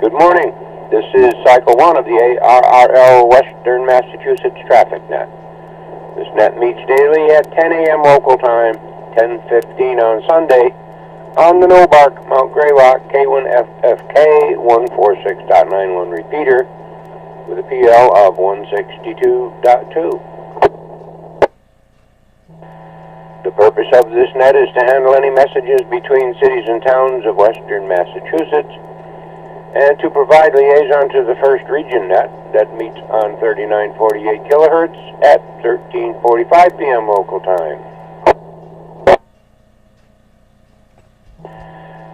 Good morning. This is Cycle 1 of the ARRL Western Massachusetts Traffic Net. This net meets daily at 10 a.m. local time, 10:15 on Sunday, on the Nobark Mount Greylock K1FFK 146.91 repeater with a PL of 162.2. The purpose of this net is to handle any messages between cities and towns of Western Massachusetts and to provide liaison to the First Region net that meets on 3948 kilohertz at 13:45 p.m. local time.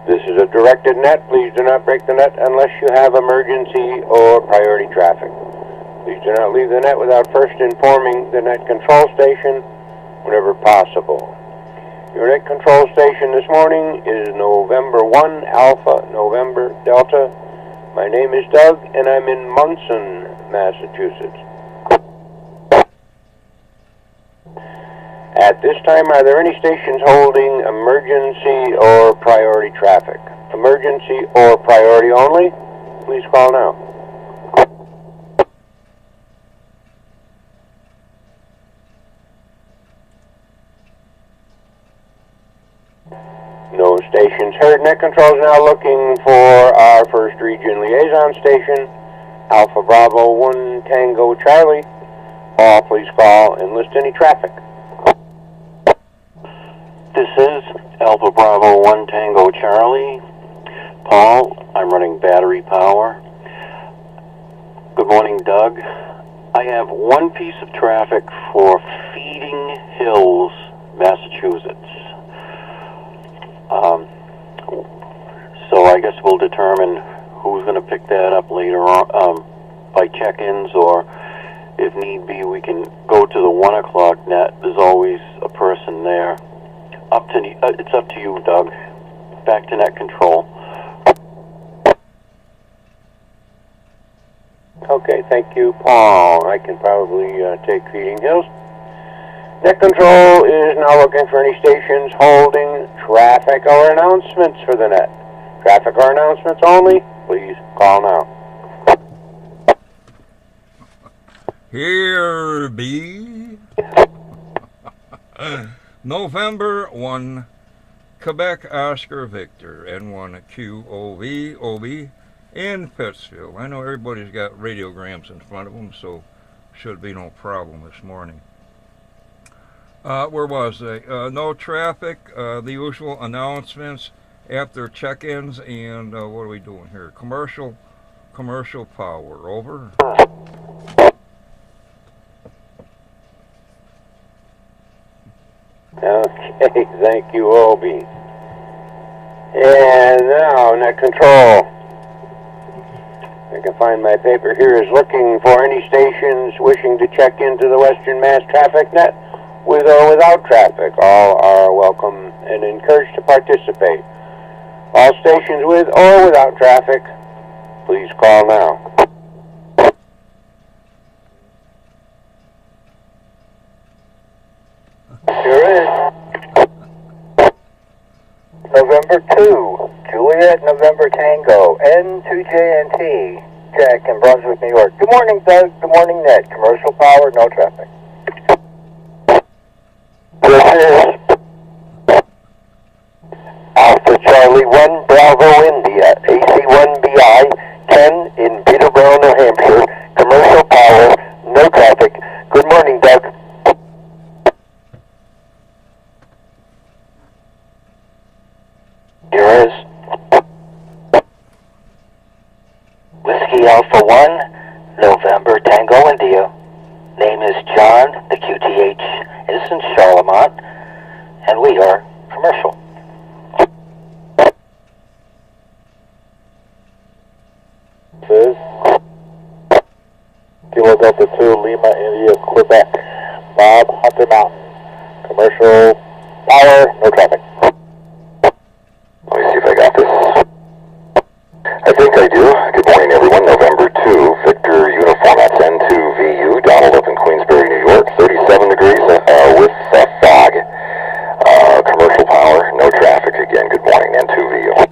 This is a directed net. Please do not break the net unless you have emergency or priority traffic. Please do not leave the net without first informing the net control station whenever possible. Your net control station this morning is November 1 Alpha November Delta. My name is Doug, and I'm in Munson, Massachusetts. At this time, are there any stations holding emergency or priority traffic? Emergency or priority only? Please call now. No stations heard. Net Control is now looking for our First Region liaison station, Alpha Bravo 1 Tango Charlie. Paul, please call and list any traffic. This is Alpha Bravo 1 Tango Charlie. Paul, I'm running battery power. Good morning, Doug. I have one piece of traffic for Feeding Hills, Massachusetts. So I guess we'll determine who's going to pick that up later on by check-ins, or if need be, we can go to the 1 o'clock net. There's always a person there. It's up to you, Doug. Back to net control. Okay, thank you, Paul. I can probably take Feeding Hills. Net Control is now looking for any stations holding traffic or announcements for the net. Traffic or announcements only, please call now. Here be November 1, Quebec Oscar Victor, N1 QOV, OB, in Pittsfield. I know everybody's got radiograms in front of them, so should be no problem this morning. Where was I? No traffic, the usual announcements after check-ins, and what are we doing here? Commercial power, over. Okay, thank you, Obi. And now, Net Control. I can find my paper here, is looking for any stations wishing to check into the Western Mass Traffic Net with or without traffic. All are welcome and encouraged to participate. All stations with or without traffic, please call now. Sure is. November 2, Juliet, November Tango, N2JNT, check in Brunswick, New York. Good morning, Doug. Good morning, Ned. Commercial power, no traffic. This is Alpha Charlie 1 Bravo India, AC1BI 10 in Peterborough, New Hampshire. Commercial power, no traffic. Good morning, Doug. Here is Whiskey Alpha 1, November Tango India. Name is John, the QTH is in Charlemont, and we are commercial. This is Kilo Delta 2, Lima, India, Quebec. Bob, Hunter Mountain. Commercial power, no traffic. Let me see if I got this. I think I do. Good morning, everyone. November 2, Victor Uniform, that's N2VU, Donald up in Queensbury, New York. 37 degrees with fog. Commercial power, no traffic again. Good morning, N2VU.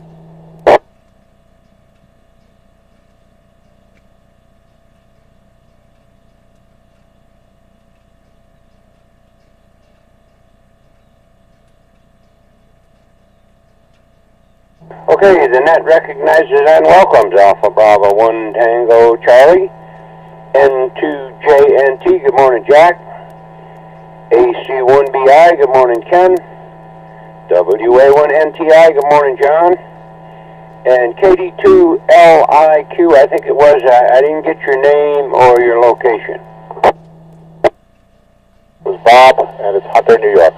Okay, the net recognizes and welcomes Alpha Bravo 1 Tango Charlie. N2JNT, good morning, Jack. AC1BI, good morning, Ken. WA1NTI, good morning, John. And KD2LIQ, I think it was, I didn't get your name or your location. It was Bob, and it's Hunter, New York.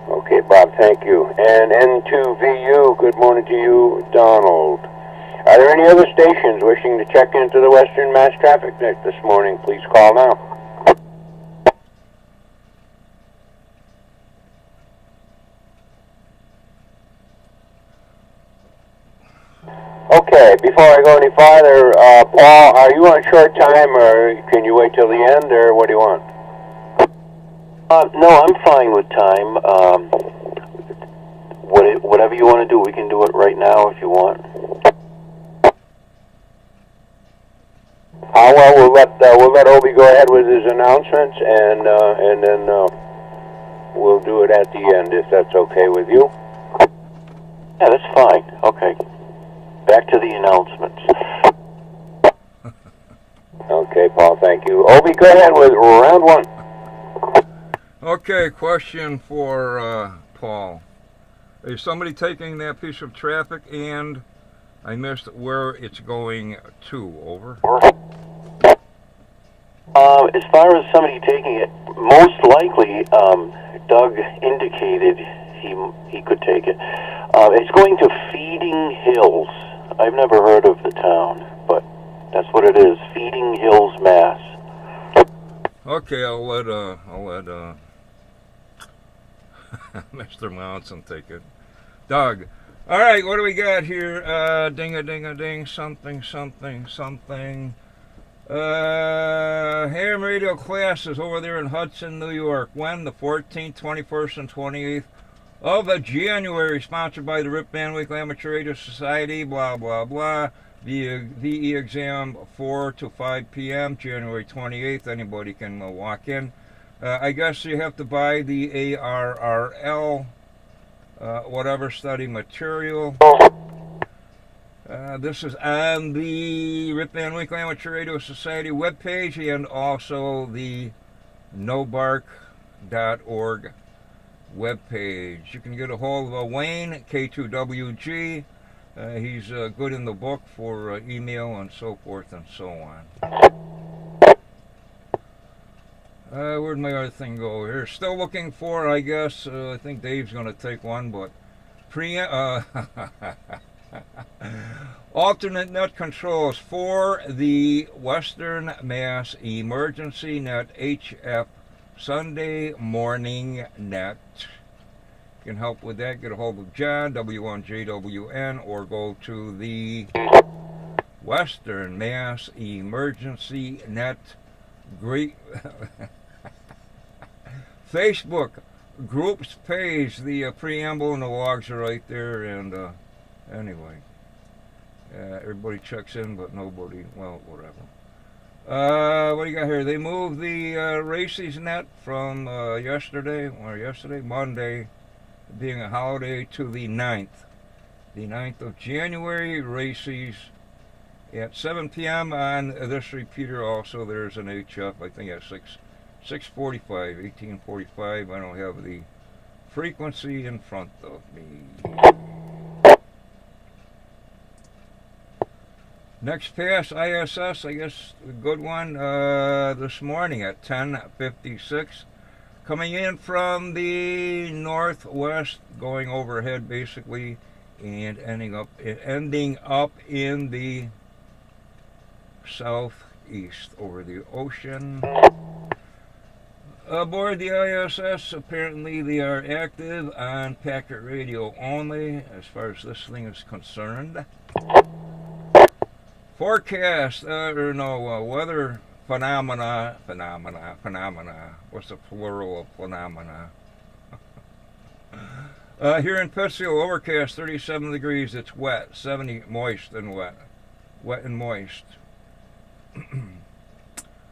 Okay, Bob, thank you. And N2VU, good morning to you, Donald. Are there any other stations wishing to check into the Western Mass Traffic Net this morning? Please call now. Okay, before I go any farther, Paul, are you on short time, or can you wait till the end, or what do you want? No, I'm fine with time. Whatever you want to do, we can do it right now if you want. Well, we'll let Obi go ahead with his announcements, and then we'll do it at the end if that's okay with you. Yeah, that's fine. Okay. Back to the announcements. Okay, Paul, thank you. Obi, go ahead with round one. Okay, question for Paul. Is somebody taking that piece of traffic, and I missed where it's going to? Over. As far as somebody taking it, most likely, Doug indicated he could take it. It's going to Feeding Hills. I've never heard of the town, but that's what it is. Feeding Hills, Mass. Okay, I'll let Mr. Monson take it. Doug. All right, what do we got here? Ding-a-ding-a-ding, something. Ham radio classes over there in Hudson, New York. When? The 14th, 21st, and 28th of January. Sponsored by the Rip Van Winkle Amateur Radio Society, blah, blah, blah. VE exam 4 to 5 p.m., January 28th. Anybody can walk in. I guess you have to buy the ARRL, whatever study material. This is on the Rip Van Winkle Amateur Radio Society webpage and also the nobark.org webpage. You can get a hold of Wayne, K2WG. He's good in the book for email and so forth and so on. Where'd my other thing go here? Still looking for, I guess, I think Dave's going to take one, but alternate net controls for the Western Mass Emergency Net HF Sunday Morning Net. You can help with that. Get a hold of John, W1JWN, or go to the Western Mass Emergency Net Great Facebook groups page. The preamble and the logs are right there, and anyway, everybody checks in, but nobody, well, whatever. What do you got here? They moved the Races net from Monday, being a holiday, to the 9th. The 9th of January, Races at 7 p.m. on this repeater. Also, there's an HF, I think at 645, 1845. I don't have the frequency in front of me. Next pass, ISS, I guess a good one, this morning at 10:56. Coming in from the northwest, going overhead basically, and ending up in the southeast over the ocean. Aboard the ISS, apparently they are active on packet radio only, as far as this thing is concerned. Forecast, weather phenomena. What's the plural of phenomena? Here in Pittsfield, overcast, 37 degrees. It's wet, 70 moist and wet and moist.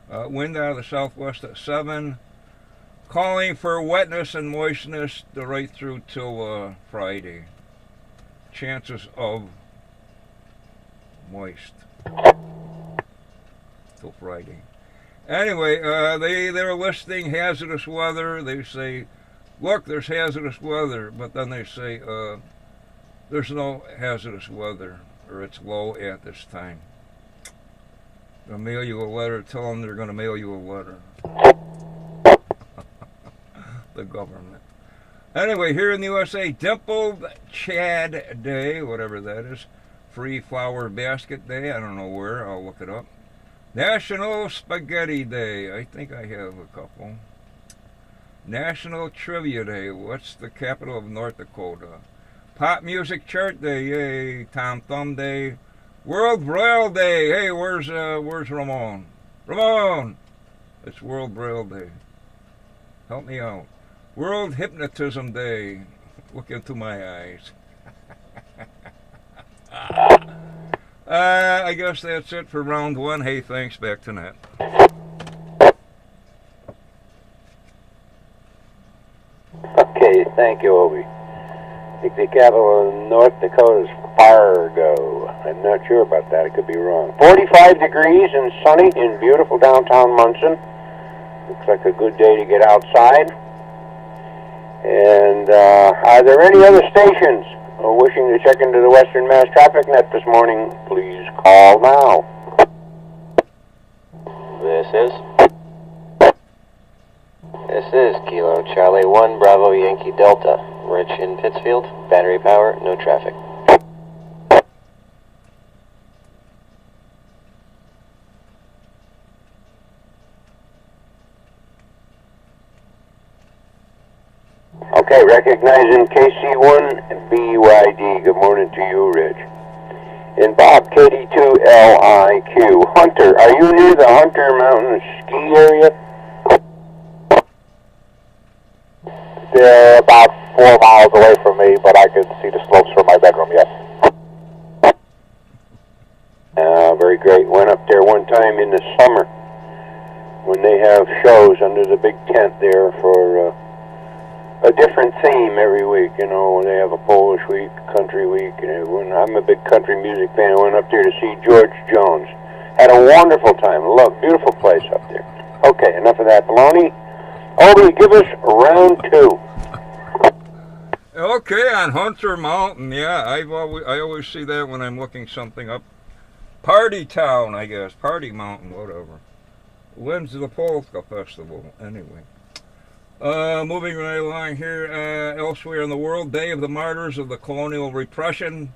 Wind out of the southwest at 7. calling for wetness and moistness right through till Friday. Chances of moist till Friday. Anyway, they're listing hazardous weather. They say, look, there's hazardous weather, but then they say there's no hazardous weather, or it's low at this time. They'll mail you a letter. Tell them they're going to mail you a letter. The government. Anyway, here in the USA, Dimpled Chad Day, whatever that is. Free Flower Basket Day. I don't know where. I'll look it up. National Spaghetti Day. I think I have a couple. National Trivia Day. What's the capital of North Dakota? Pop Music Chart Day. Yay. Tom Thumb Day. World Braille Day. Hey, where's Ramon? Ramon! It's World Braille Day. Help me out. World Hypnotism Day. Look into my eyes. I guess that's it for round one. Hey, thanks. Back to net. Okay, thank you, Obi. I think the capital of North Dakota is Fargo. I'm not sure about that. I could be wrong. 45 degrees and sunny in beautiful downtown Munson. Looks like a good day to get outside. And are there any other stations wishing to check into the Western Mass Traffic Net this morning? Please call now. This is Kilo Charlie 1 Bravo Yankee Delta. Rich in Pittsfield. Battery power, no traffic. Okay, recognizing KC1 BYD. Good morning to you, Rich. And Bob, KD2LIQ. Hunter, are you near the Hunter Mountain ski area? They're about 4 miles away from me, but I can see the slopes from my bedroom, yes. Very great. Went up there one time in the summer when they have shows under the big tent there for a different theme every week. You know, they have a Polish week, country week, and I'm a big country music fan. I went up there to see George Jones. Had a wonderful time. Beautiful place up there. Okay, enough of that baloney. Obi, give us round two. Okay, on Hunter Mountain, yeah, I always see that when I'm looking something up. Party Town, I guess. Party Mountain, whatever. When's the Polka Festival, anyway? Moving right along here, elsewhere in the world, Day of the Martyrs of the Colonial Repression.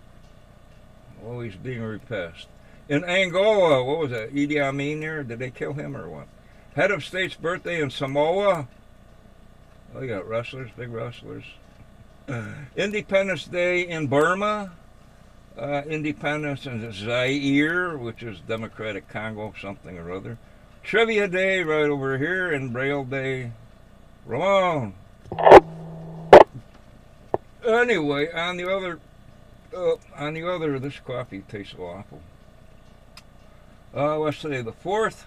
Always being repressed. In Angola, what was that? Idi Amin there? Did they kill him or what? Head of State's birthday in Samoa. Oh, you got wrestlers, big wrestlers. Independence Day in Burma. Independence in Zaire, which is Democratic Congo, something or other. Trivia Day right over here, and Braille Day. Ramon. Anyway, on the other, this coffee tastes awful. Let's say the 4th.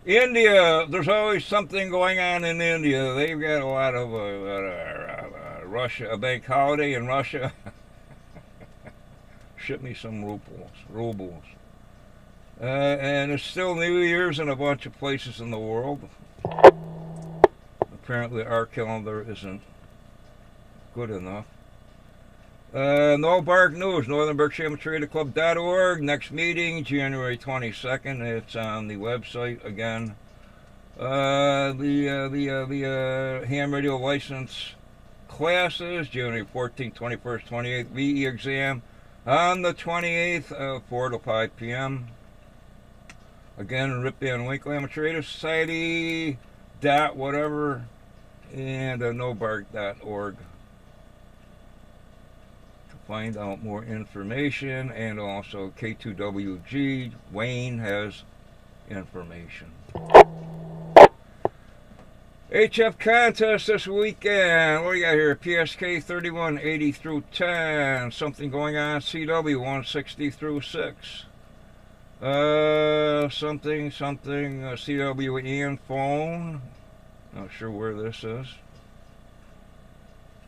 India, there's always something going on in India. They've got a lot of Russia, a bank holiday in Russia. Ship me some rubles. And it's still New Year's in a bunch of places in the world. Apparently our calendar isn't good enough. No Bark News, Northern Berkshire Amateur Club.org. Next meeting, January 22nd. It's on the website again. The ham radio license classes, January 14th, 21st, 28th. VE exam on the 28th, 4 to 5 p.m. Again, Rip Van Winkle Amateur Radio Society, whatever, and nobark.org. Find out more information, and also K2WG Wayne has information. HF contest this weekend. What do you got here? PSK 3180 through 10. Something going on. CW 160 through 6. Something. CW and phone. Not sure where this is.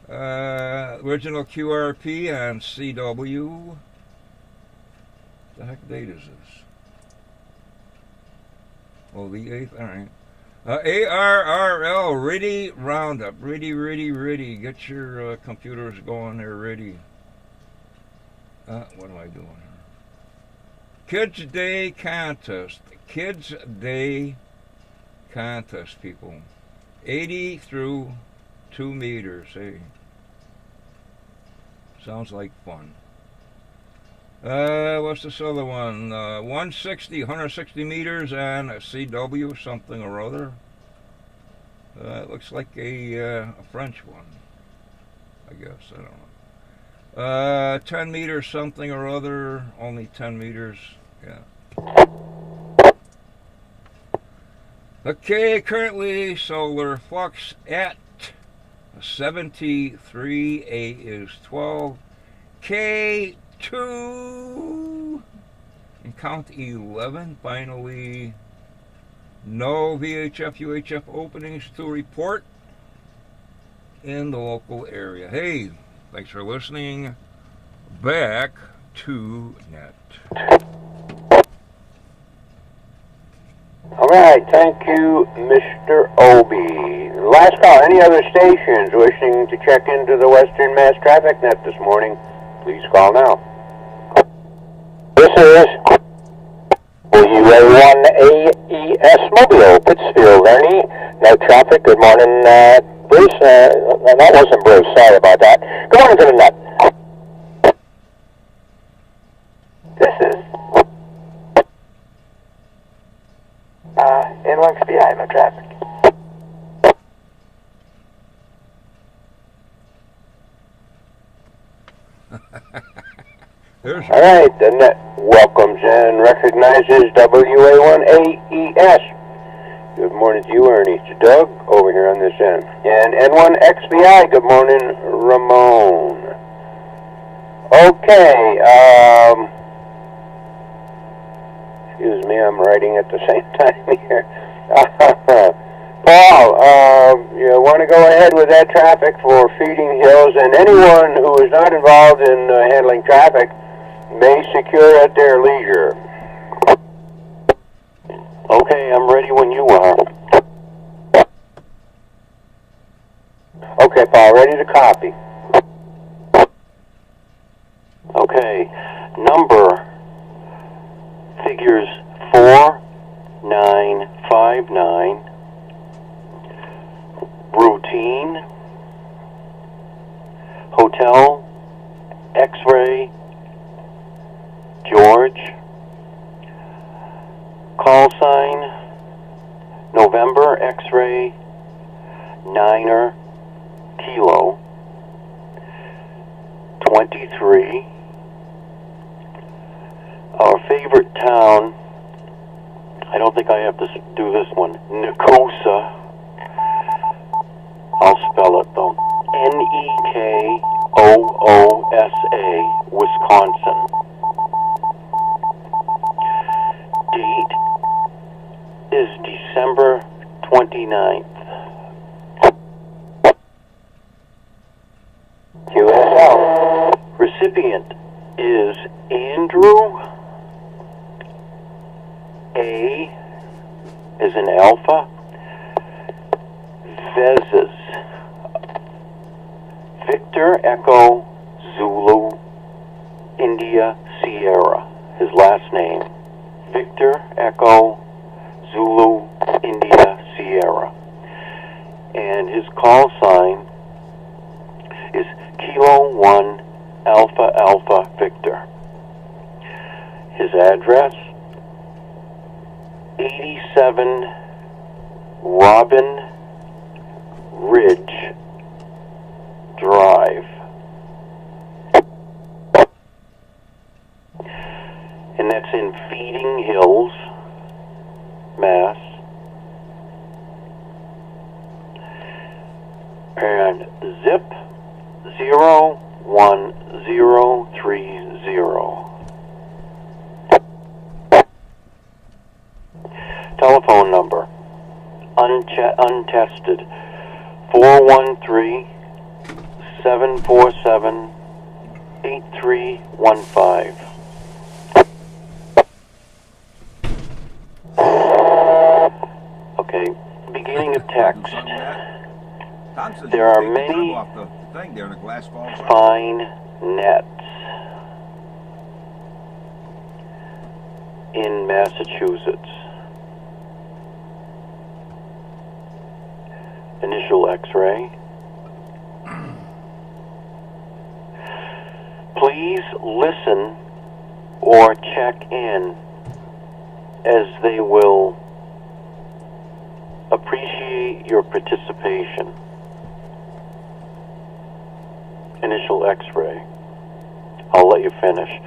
Original QRP on CW. What the heck date is this? Oh, the 8th? Alright. ARRL, ready roundup. Ready. Get your computers going there, ready. What am I doing here? Kids Day Contest. Kids Day Contest, people. 80 through 2 meters. Hey. Sounds like fun. What's this other one? 160 meters on a CW, something or other. It looks like a French one, I guess. I don't know. 10 meters, something or other. Only 10 meters. Yeah. Okay, currently solar flux at 73. A is 12. K2 and count 11. Finally, no VHF, UHF openings to report in the local area. Hey, thanks for listening. Back to net. All right, thank you, Mr. Obie. Last call. Any other stations wishing to check into the Western Mass Traffic Net this morning? Please call now. This is WA1AES Mobile, Pittsfield. Ernie, no traffic. Good morning, Bruce. That wasn't Bruce. Sorry about that. Good morning to the net. This is N1XBI, no traffic. There's All right, the net welcomes and recognizes WA1AES. Good morning to you, Ernie. It's Doug over here on this end. And N1XBI, good morning, Ramon. Okay, excuse me, I'm writing at the same time here. Paul, you want to go ahead with that traffic for Feeding Hills, and anyone who is not involved in handling traffic may secure at their leisure. Okay, I'm ready when you are. Okay, Paul, ready to copy. Okay, number figures 4959, routine, hotel, X-ray, George, call sign, November, X-ray, Niner, Kilo, 23. Our favorite town, I don't think I have to do this one, Nekoosa. I'll spell it though. Nekoosa, Wisconsin. Date is December 29th. QSL. Recipient is Andrew. A is an alpha. Vezes. Victor Echo Zulu India Sierra. His last name. Victor Echo Zulu India Sierra. And his call sign is Kilo 1 Alpha Alpha Victor. His address, 87 Robin Ridge Drive. And that's in Feeding Hills, Mass. And zip 01030. Telephone number untested. 413-747-8315. Okay, beginning of text. There are many fine nets in Massachusetts. Initial X-ray. Please listen or check in, as they will appreciate your participation. Initial X-ray. I'll let you finish.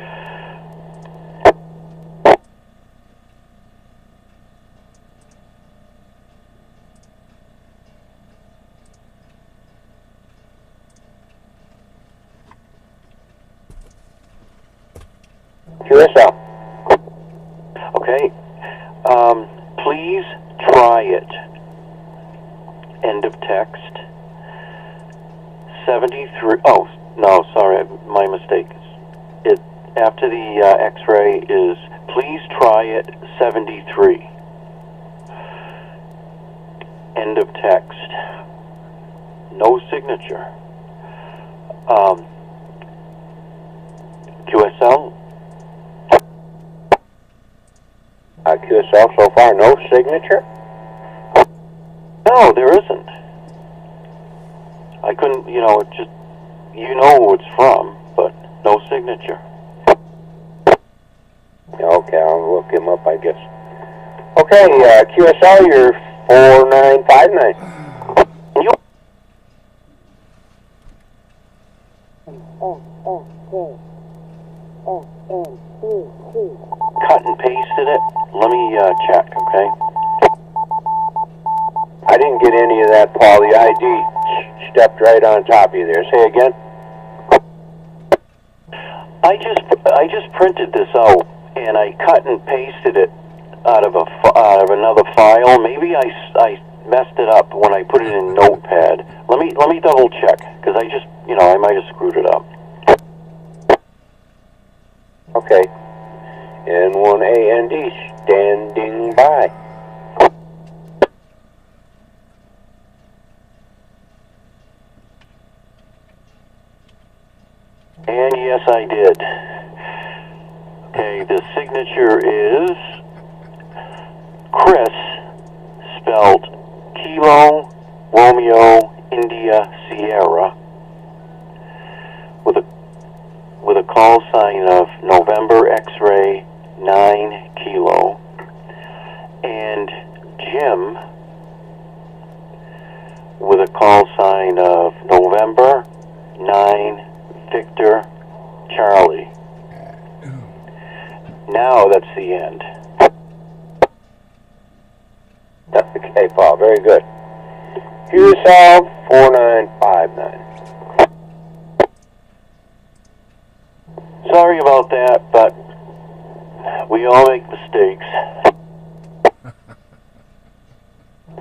QSL. Okay. Please try it. End of text. 73. Oh, no, sorry, my mistake. It after the X-ray is please try it 73. End of text. No signature. QSL. QSL so far, no signature? No, there isn't. I couldn't, it just, who it's from, but no signature. Okay, I'll look him up, I guess. Okay, QSL, you're 4959. You cut and pasted it. Let me check, okay? I didn't get any of that, Paul. The ID stepped right on top of you there. Say again? I just printed this out and I cut and pasted it out of another file. Maybe I messed it up when I put it in Notepad. Let me double check, because I just I might have screwed it up. Okay. N1AND standing by. And yes, I did. Okay, the signature is Chris, spelled Kilo Romeo India Sierra, with a call sign of November X-ray 9 Kilo, and Jim with a call sign of November 9 Victor Charlie. Now that's the end. Okay, Paul, very good. QSL 4959. Sorry about that, but we all make mistakes.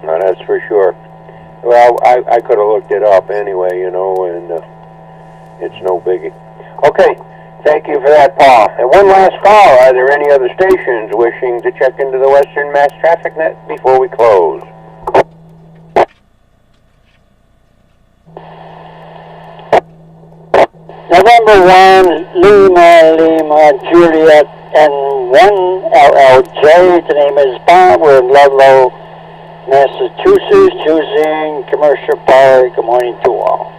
No, that's for sure. Well, I could have looked it up anyway, and it's no biggie. Okay, thank you for that, Paul. And one last call. Are there any other stations wishing to check into the Western Mass Traffic Net before we close? November 1, Lima, Juliet, N1, LLJ. The name is Bob. We're in Ludlow, Massachusetts, choosing commercial power. Good morning to all.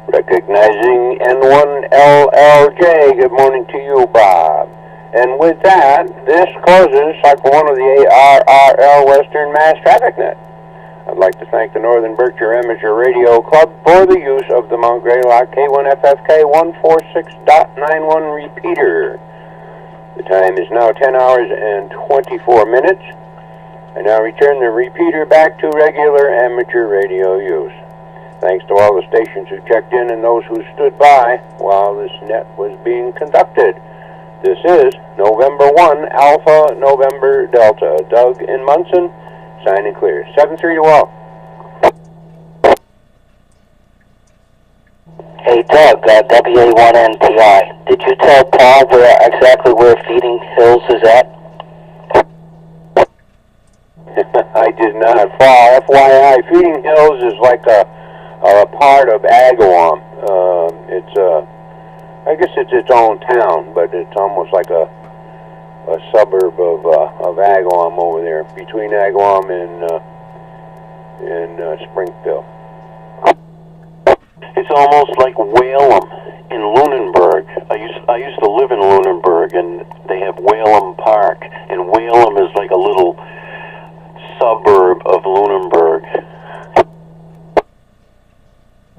Recognizing N1LLJ, good morning to you, Bob. And with that, this closes Cycle 1 of the ARRL Western Mass Traffic Net. I'd like to thank the Northern Berkshire Amateur Radio Club for the use of the Mount Greylock K1FFK 146.91 repeater. The time is now 10 hours and 24 minutes. I now return the repeater back to regular amateur radio use. Thanks to all the stations who checked in and those who stood by while this net was being conducted. This is November 1, Alpha November Delta. Doug in Munson, sign and clear. 7-3 to all. Hey Doug, WA1NTI. Did you tell Paul exactly where Feeding Hills is at? I did not. FYI, Feeding Hills is like a part of Agawam. I guess it's its own town, but it's almost like a suburb of Agawam over there, between Agawam and Springfield. It's almost like Whalum in Lunenburg. I used to live in Lunenburg, and they have Whalum Park, and Whalum is like a little suburb of Lunenburg.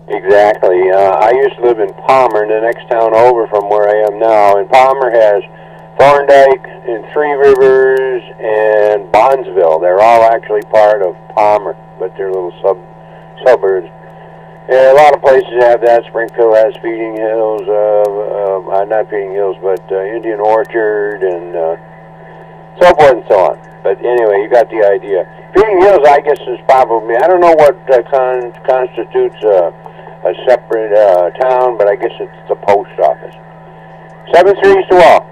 Exactly. I used to live in Palmer, the next town over from where I am now, and Palmer has Thorndike and Three Rivers and Bondsville. They're all actually part of Palmer, but they're little suburbs. Yeah, a lot of places have that. Springfield has Feeding Hills, not Feeding Hills, but Indian Orchard, and so forth and so on. But anyway, you got the idea. Feeding Hills, I guess, is probably, I don't know what constitutes a separate town, but I guess it's the post office. 7-3 to all.